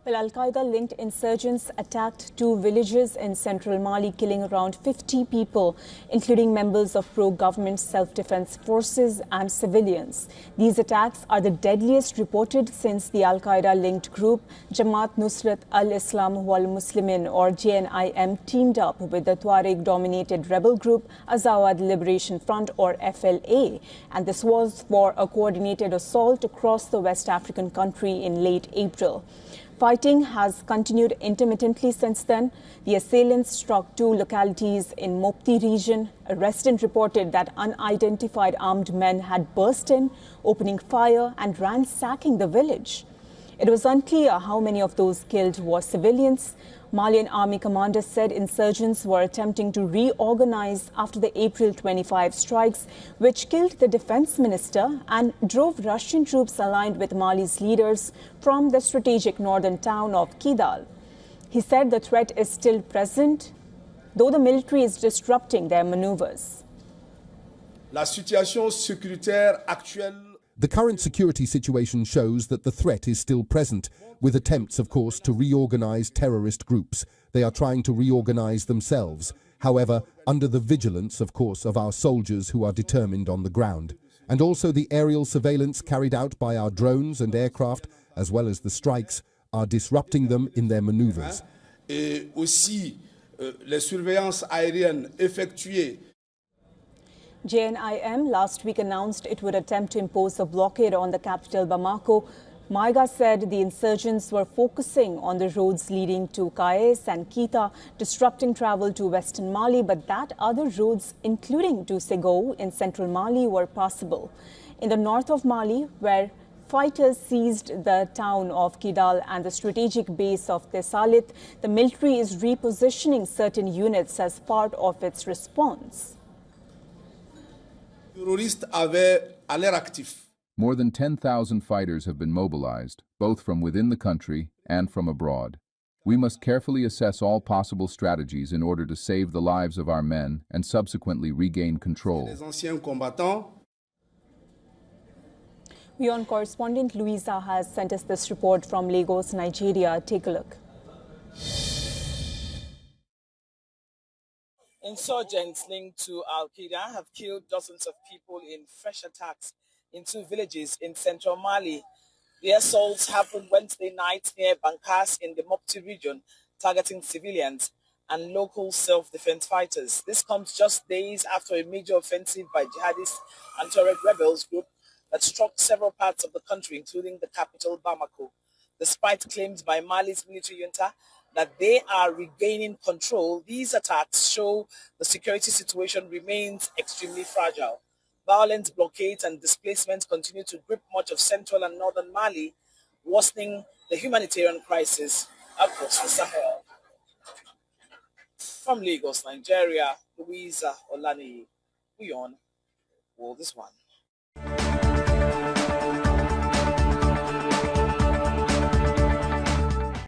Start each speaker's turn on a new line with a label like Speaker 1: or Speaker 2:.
Speaker 1: Well, Al-Qaeda-linked insurgents attacked two villages in central Mali, killing around 50 people, including members of pro-government self-defense forces and civilians. These attacks are the deadliest reported since the Al-Qaeda-linked group Jamaat Nusrat al-Islam wal Muslimin, or JNIM, teamed up with the Tuareg-dominated rebel group Azawad Liberation Front, or FLA. And this was for a coordinated assault across the West African country in late April. Fighting has continued intermittently since then. The assailants struck two localities in Mopti region. A resident reported that unidentified armed men had burst in, opening fire and ransacking the village. It was unclear how many of those killed were civilians. Malian army commander said insurgents were attempting to reorganize after the April 25 strikes, which killed the defense minister and drove Russian troops aligned with Mali's leaders from the strategic northern town of Kidal. He said the threat is still present, though the military is disrupting their maneuvers.
Speaker 2: La situation sécuritaire actuelle.
Speaker 3: The current security situation shows that the threat is still present, with attempts, of course, to reorganize terrorist groups. They are trying to reorganize themselves, however, under the vigilance, of course, of our soldiers who are determined on the ground. And also the aerial surveillance carried out by our drones and aircraft, as well as the strikes, are disrupting them in their maneuvers.
Speaker 2: Et aussi, les surveillances aériennes effectuées.
Speaker 1: JNIM last week announced it would attempt to impose a blockade on the capital Bamako. Maiga said the insurgents were focusing on the roads leading to Kayes and Kita, disrupting travel to western Mali, but that other roads, including to Segou in central Mali, were possible. In the north of Mali, where fighters seized the town of Kidal and the strategic base of Tessalit, the military is repositioning certain units as part of its response.
Speaker 4: More than 10,000 fighters have been mobilized, both from within the country and from abroad. We must carefully assess all possible strategies in order to save the lives of our men and subsequently regain control.
Speaker 1: WION correspondent Louisa has sent us this report from Lagos, Nigeria. Take a look.
Speaker 5: Insurgents linked to Al-Qaeda have killed dozens of people in fresh attacks in two villages in central Mali. The assaults happened Wednesday night near Bankas in the Mopti region, targeting civilians and local self-defense fighters. This comes just days after a major offensive by jihadist and Tuareg rebels group that struck several parts of the country, including the capital Bamako. Despite claims by Mali's military junta that they are regaining control, these attacks show the security situation remains extremely fragile. Violent blockades and displacement continue to grip much of central and northern Mali, worsening the humanitarian crisis across the Sahel. From Lagos, Nigeria, Louisa Olani, WION World is One.